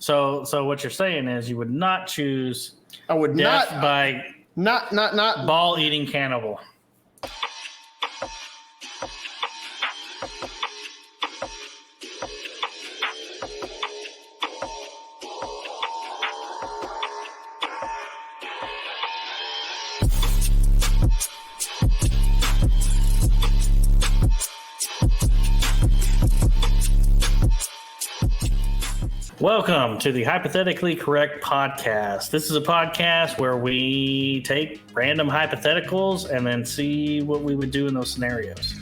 So what you're saying is you would not choose I would death not by not ball-eating cannibal. Welcome to the Hypothetically Correct Podcast. This is a podcast where we take random hypotheticals and then see what we would do in those scenarios.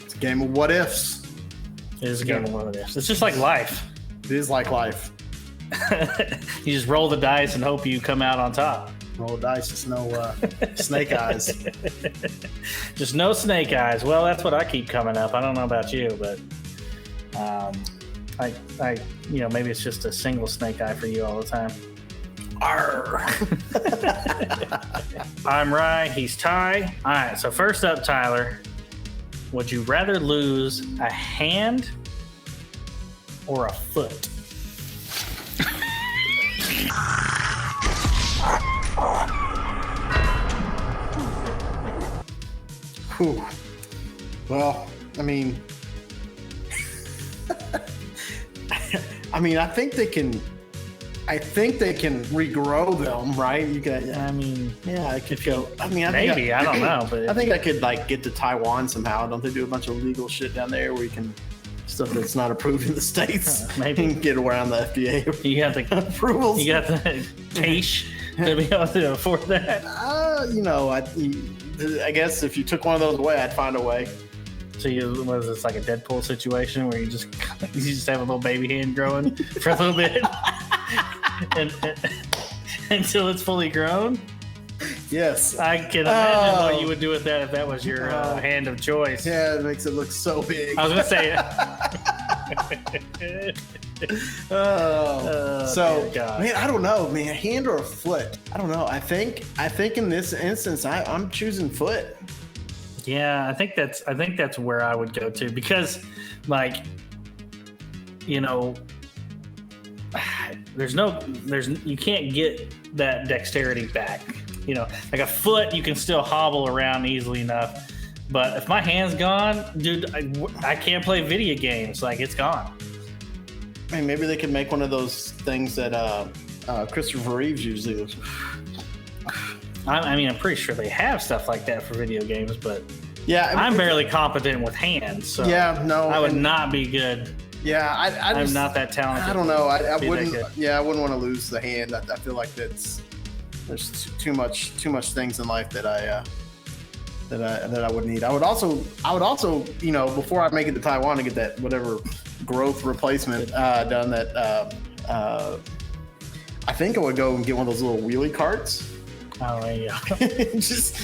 It's a game of what ifs. It is a game of what ifs. It's just like life. It is like life. You just roll the dice and hope you come out on top. Roll dice, just no snake eyes. Just no snake eyes. Well, that's what I keep coming up. I don't know about you, but I maybe it's just a single snake eye for you all the time. Arr. I'm Rye. He's Ty. All right. So first up, Tyler, would you rather lose a hand or a foot? Whew. Well, I mean, I think they can regrow them, right? You got. I mean, yeah, I could go. I mean, I don't know, but I think I could get to Taiwan somehow. Don't they do a bunch of legal shit down there where you can stuff that's not approved in the States? Maybe you can get around the FDA. You got the approvals. You got the cash to be able to afford that. I guess if you took one of those away, I'd find a way. So what is this, like a Deadpool situation where you just have a little baby hand growing for a little bit and until it's fully grown? Yes. I can imagine what you would do with that if that was your hand of choice. Yeah, it makes it look so big. I was going to say man, I don't know, man. A hand or a foot? I don't know. I think in this instance, I'm choosing foot. Yeah, I think that's where I would go to because, you can't get that dexterity back. Like a foot, you can still hobble around easily enough. But if my hand's gone, dude, I can't play video games. Like, it's gone. I mean, maybe they could make one of those things that Christopher Reeves usually does. I'm pretty sure they have stuff like that for video games, but yeah, I'm barely competent with hands, so yeah, no, I would not be good. Yeah, I'm not that talented. I don't know. I wouldn't. Yeah, I wouldn't want to lose the hand. I feel like there's too much things in life that I would need. I would also, before I make it to Taiwan to get that whatever growth replacement done, that I think I would go and get one of those little wheelie carts. Oh yeah. Just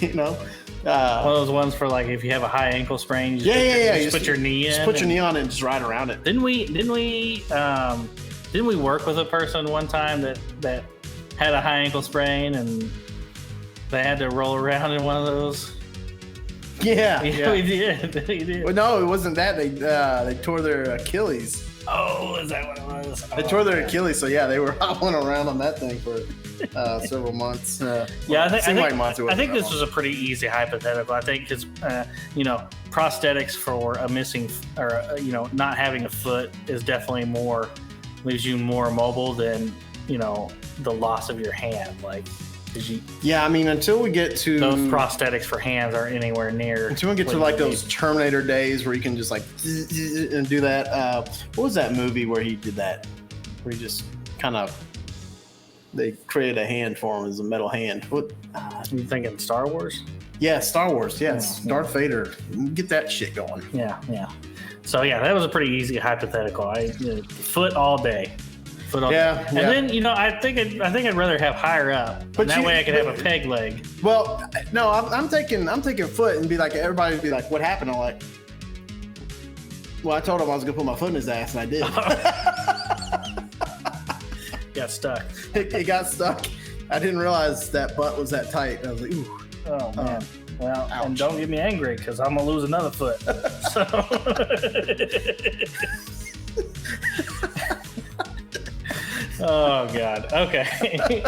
one of those ones for like if you have a high ankle sprain. You just put your knee in. Just put your knee on it and just ride around it. Didn't we work with a person one time that had a high ankle sprain and they had to roll around in one of those? Yeah. We did. We did. Well, no, it wasn't that. They tore their Achilles. Oh, is that what it was? They tore their Achilles, so yeah, they were hopping around on that thing for several months. I think this was a pretty easy hypothetical. I think because prosthetics for a missing or not having a foot is definitely leaves you more mobile than the loss of your hand. Until we get to those prosthetics for hands aren't anywhere near. Until we get to those Terminator days where you can just and do that. What was that movie where he did that? Where he just kind of they created a hand for him as a metal hand. What? You thinking Star Wars? Yeah, Star Wars. Yes, yeah. Darth Vader. Get that shit going. Yeah. So yeah, that was a pretty easy hypothetical. Foot all day. Yeah. And then I think I'd rather have higher up. But that way I could have a peg leg. Well, no, I'm taking foot and be like, everybody would be like, what happened? I'm like, well, I told him I was gonna put my foot in his ass, and I did. Got stuck. It got stuck. I didn't realize that butt was that tight. I was like, ooh. Oh man. Well, ouch. And don't get me angry because I'm gonna lose another foot. So. Oh God. Okay.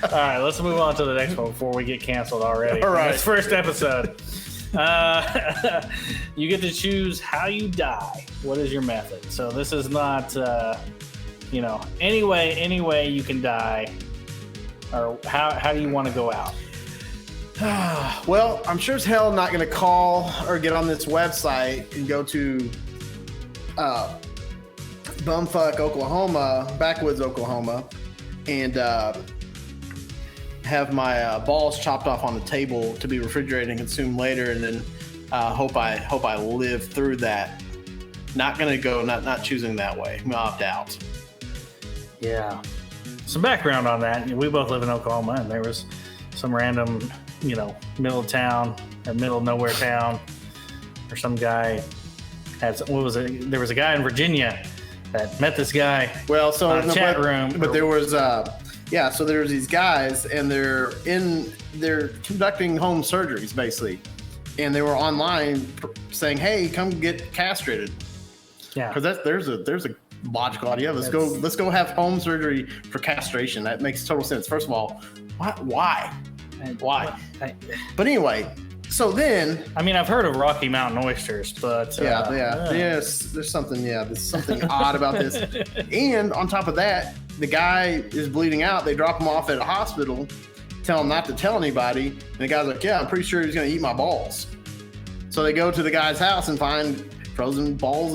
All right, let's move on to the next one before we get canceled already. All right. This first episode. You get to choose how you die. What is your method? So this is not, any way you can die, or how do you want to go out? Well, I'm sure as hell not going to call or get on this website and go to bumfuck Oklahoma, backwoods Oklahoma, and have my balls chopped off on the table to be refrigerated and consumed later, and then hope I live through that. Not going to go, not choosing that way. I'm gonna opt out. Yeah. Some background on that. We both live in Oklahoma, and there was some random, middle of town or middle of nowhere town, or some guy had, what was it? There was a guy in Virginia that met this guy. Well, so in a chat room. But there was, so there's these guys, and they're conducting home surgeries basically, and they were online saying, "Hey, come get castrated." Yeah, because there's a logical idea. Let's go have home surgery for castration. That makes total sense. First of all, why? But anyway, so then I've heard of Rocky Mountain oysters, but yes, there's something odd about this. And on top of that, the guy is bleeding out. They drop him off at a hospital, tell him not to tell anybody, and the guy's like, "Yeah, I'm pretty sure he's gonna eat my balls." So they go to the guy's house and find frozen balls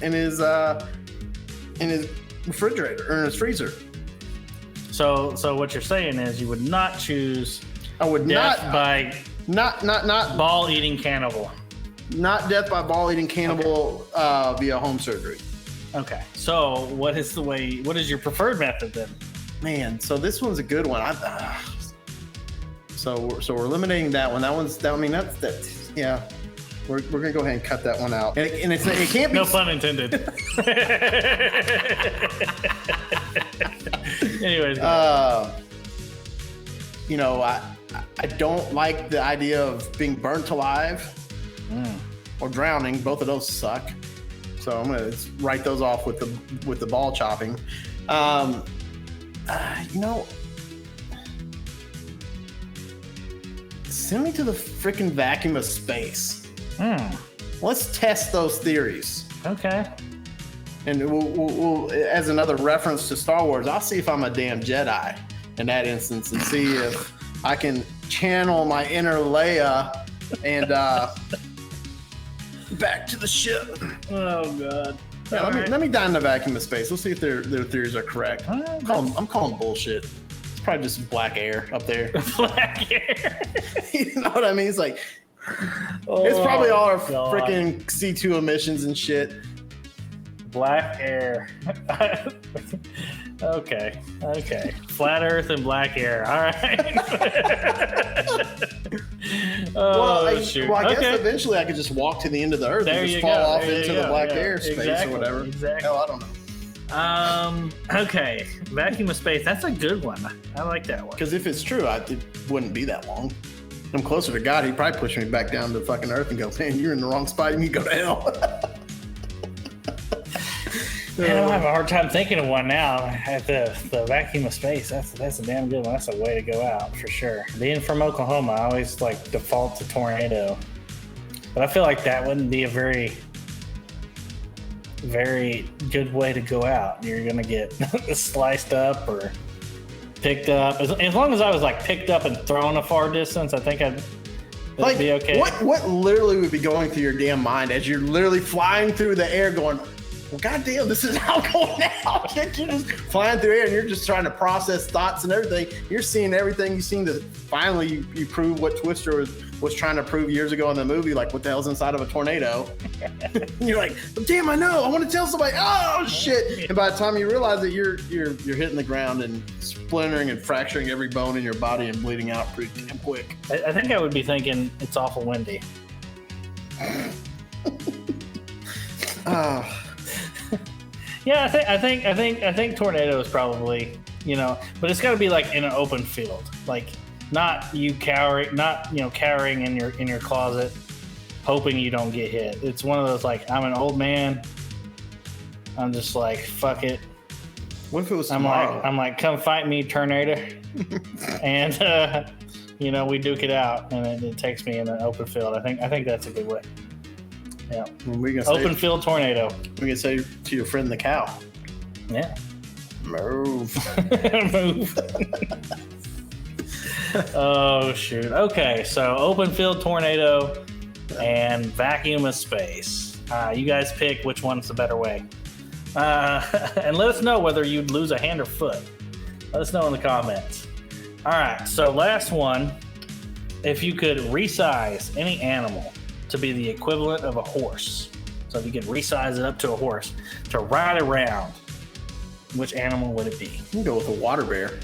in his refrigerator or in his freezer. So what you're saying is you would not choose. I would death not by ball eating cannibal. Not death by ball eating cannibal via home surgery. Okay. So what is your preferred method then? Man, so this one's a good one. So we're eliminating that one. That's yeah. We're gonna go ahead and cut that one out. And it can't be no pun intended. Anyways. I don't like the idea of being burnt alive or drowning. Both of those suck. So I'm gonna write those off with the ball chopping. Send me to the freaking vacuum of space. Let's test those theories. Okay. And we'll as another reference to Star Wars, I'll see if I'm a damn Jedi in that instance and see if I can channel my inner Leia and back to the ship. Oh God. Yeah, let me die in the vacuum of space. Let's see if their theories are correct. I'm calling bullshit. It's probably just black air up there. Black air. You know what I mean? It's like it's probably all our freaking C2 emissions and shit. Black air. Okay. Flat Earth and black air. All right. I guess eventually I could just walk to the end of the Earth and just fall off into the black air space or whatever. Exactly. Hell, I don't know. Okay. Vacuum of space. That's a good one. I like that one. Because if it's true, it wouldn't be that long. I'm closer to God. He'd probably push me back down to fucking Earth and go, "Man, you're in the wrong spot. You need to go to hell." Man, I have a hard time thinking of one now. At the vacuum of space, that's a damn good one. That's a way to go out for sure. Being from Oklahoma, I always default to tornado, but I feel like that wouldn't be a very, very good way to go out. You're gonna get sliced up or picked up. As long as I was picked up and thrown a far distance, I think I'd be okay. What literally would be going through your damn mind as you're literally flying through the air going, "Well, goddamn, this is how I'm going now." You're just flying through air and you're just trying to process thoughts and everything. You're seeing everything you seen to finally you prove what Twister was trying to prove years ago in the movie, like what the hell's inside of a tornado. And you're like, "Damn, I know. I want to tell somebody." Oh shit! And by the time you realize that you're hitting the ground and splintering and fracturing every bone in your body and bleeding out pretty damn quick. I think I would be thinking it's awful windy. Yeah, I think tornado is probably, but it's got to be in an open field, not you cowering in your closet, hoping you don't get hit. It's one of those I'm an old man. I'm just fuck it. What if it was tomorrow? I'm like, come fight me, tornado. And we duke it out, and it takes me in an open field. I think that's a good way. Yeah. Open field tornado. We can say to your friend the cow. Yeah. Move. Move. Oh shoot. Okay, so open field tornado and vacuum of space. You guys pick which one's the better way. And let us know whether you'd lose a hand or foot. Let us know in the comments. All right, so last one. If you could resize any animal to be the equivalent of a horse, so if you could resize it up to a horse to ride around, which animal would it be? You can go with a water bear.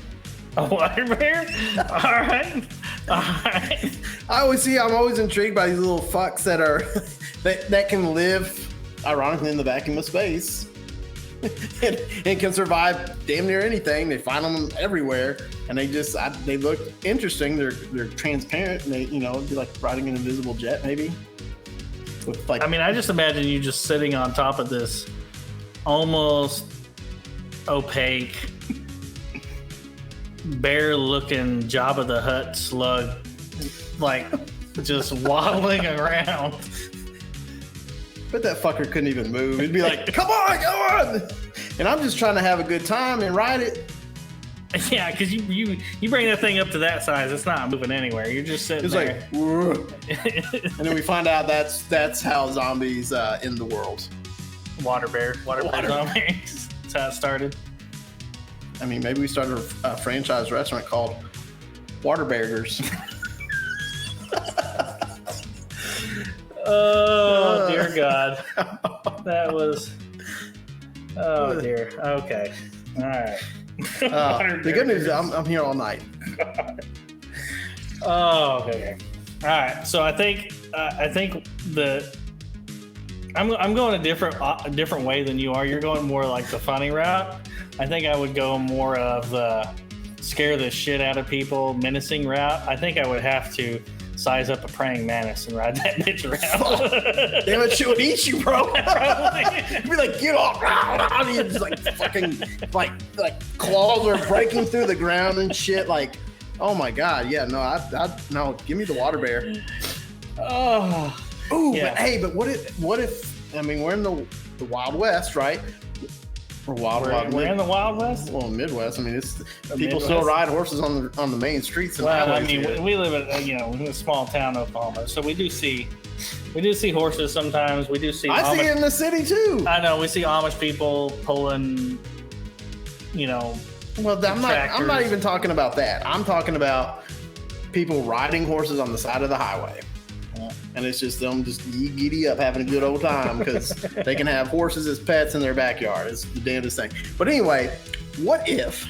A water bear? All right. I'm always intrigued by these little fucks that can live, ironically, in the vacuum of space. and can survive damn near anything. They find them everywhere, and they look interesting. They're transparent, and they be like riding an invisible jet, maybe. With I just imagine you just sitting on top of this almost opaque, bear-looking Jabba the Hutt slug, like just waddling around. But that fucker couldn't even move. He'd be like, come on! And I'm just trying to have a good time and ride it. Yeah, because you bring that thing up to that size, it's not moving anywhere. You're just sitting there. Like, and then we find out that's how zombies end the world. Water bear zombies. That's how it started. Maybe we started a franchise restaurant called Waterburgers. Oh, dear God. That was... Oh, dear. Okay. All right. The good news is I'm here all night. Oh, okay. All right. So I think I'm going a different way than you are. You're going more like the funny route. I think I would go more of the scare the shit out of people, menacing route. I think I would have to size up a praying mantis and ride that bitch around. Damn it, she would eat you, bro. You'd be like, get off. And you're just like fucking like claws are breaking through the ground and shit. Like, oh my God. Yeah, no, give me the water bear. Oh. Ooh, yeah. But what if we're in the Wild West, right? Or we're in the Wild West? Well, Midwest. It's people still ride horses on the main streets. And we live in a small town, Oklahoma, so we do see horses sometimes. We do see. I see it in the city too. I know we see Amish people pulling. Well, I'm not even talking about that. I'm talking about people riding horses on the side of the highway. And it's just them just giddy up having a good old time because they can have horses as pets in their backyard. It's the damnedest thing. But anyway, what if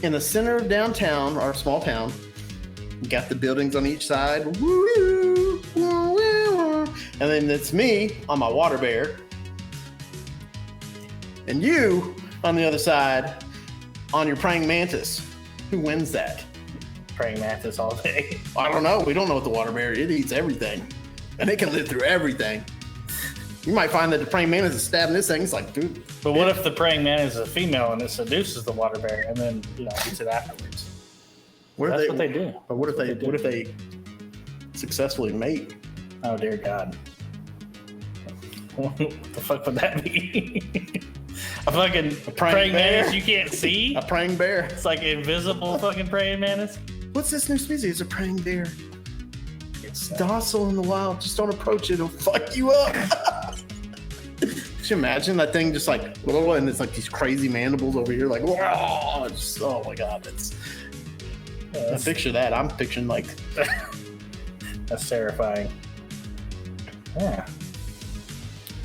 in the center of downtown, our small town, you got the buildings on each side, and then it's me on my water bear, and you on the other side on your praying mantis. Who wins that? Praying mantis all day. I don't know. We don't know what the water bear. It eats everything, and it can live through everything. You might find that the praying mantis is stabbing this thing. It's like, dude. But what if the praying mantis is a female and it seduces the water bear and then eats it afterwards? That's what they do. But what if they successfully mate? Oh dear God. What the fuck would that be? A praying mantis you can't see? A praying bear. It's like invisible fucking praying mantis. What's this new species? It's a praying bear. It's docile in the wild. Just don't approach it. It'll fuck you up. Could you imagine that thing just like, and it's like these crazy mandibles over here, like, oh my God. I picture that. I'm picturing like. That's terrifying. Yeah.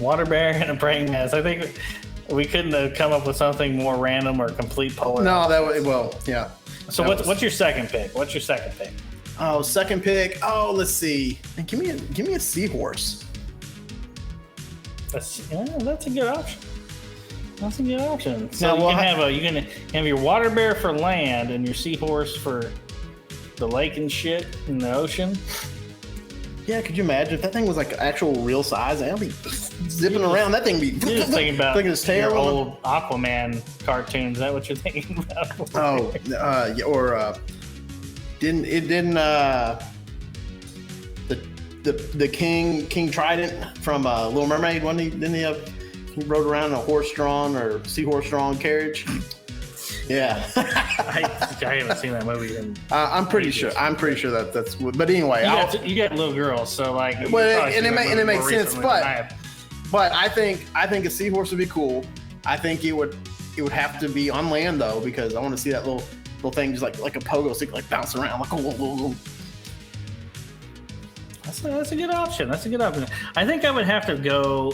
Water bear and a praying mantis. I think we couldn't have come up with something more random or complete polar. No, yeah. So what's your second pick? Oh, second pick. Oh, let's see. Give me a seahorse. That's a good option. So now you can have your water bear for land and your seahorse for the lake and shit in the ocean. Yeah, could you imagine if that thing was like actual real size? That'd be zipping around. That thing be you're just thinking about his tail. Your old Aquaman cartoons. Is that what you're thinking about? Yeah, or didn't the King Trident from Little Mermaid? He rode around in a horse-drawn or seahorse-drawn carriage? Yeah. I haven't seen that movie. I'm pretty sure that's. But anyway, you got little girls, so like. Well, and it makes sense, but I think a seahorse would be cool. I think it would have to be on land though, because I want to see that little thing just like a pogo stick, like bounce around, like whoa. That's a good option. I think I would have to go.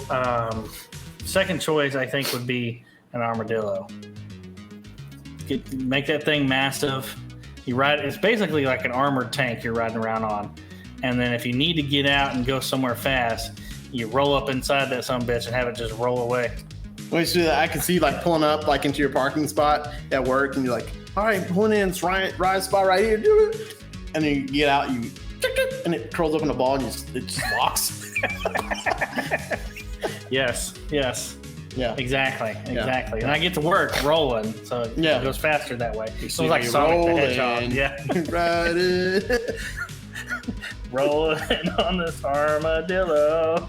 Second choice, I think, would be an armadillo. Make that thing massive. You ride. It's basically like an armored tank you're riding around on. And then if you need to get out and go somewhere fast, you roll up inside that sumbitch and have it just roll away. When you do that, I can see like pulling up like into your parking spot at work, and you're like, "All right, pulling in, it's ride spot right here, do it." And then you get out, and it curls up in a ball, and it just walks. Yes. Yeah. Exactly. And I get to work rolling, so it goes faster that way. It's like Sonic the Hedgehog. Yeah. Ride it. Rolling on this armadillo.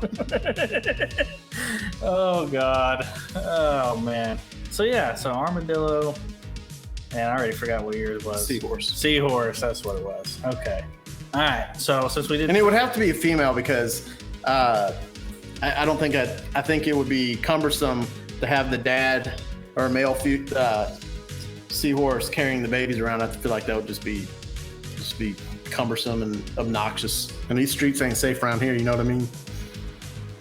Oh God. Oh man. So armadillo. Man, I already forgot what year it was. Seahorse. That's what it was. Okay. All right. So since we did, and it would have to be a female because I don't think I think it would be cumbersome to have the dad or a male seahorse carrying the babies around. I feel like that would just be cumbersome and obnoxious. And these streets ain't safe around here. You know what I mean?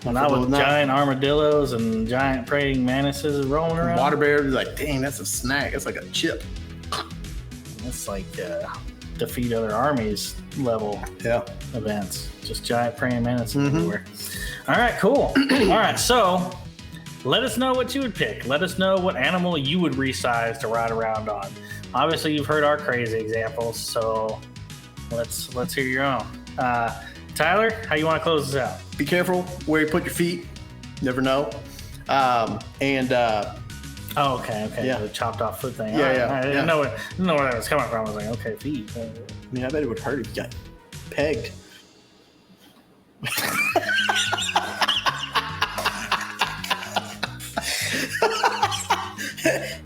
Not with giant armadillos and giant praying mantises rolling around. Water bears, like, dang, that's a snack. That's like a chip. That's like defeat other armies level events. Just giant praying mantises everywhere. All right, cool. All right, so let us know what you would pick. Let us know what animal you would resize to ride around on. Obviously, you've heard our crazy examples, so let's hear your own. Tyler, how you want to close this out? Be careful where you put your feet. Never know. Okay. Yeah. The chopped off foot thing. I didn't know where that was coming from. I was like, okay, feet. I mean, I bet it would hurt if you got pegged.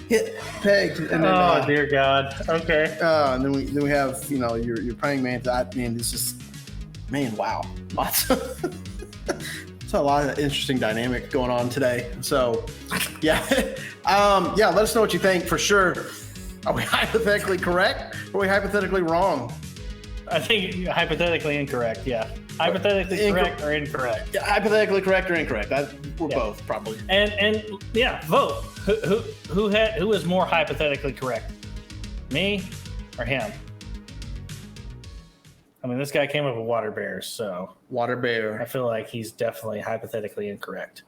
Hit pegged. And then, dear God. Okay. And then we have your praying mantis. Man, it's just wow. Lots of it's a lot of interesting dynamic going on today. So let us know what you think for sure. Are we hypothetically correct or are we hypothetically wrong? I think hypothetically incorrect. Yeah. Hypothetically correct or incorrect? Yeah, hypothetically correct or incorrect. We're both probably. And vote. Who is more hypothetically correct? Me or him? I mean, this guy came up with water bears, so water bear. I feel like he's definitely hypothetically incorrect.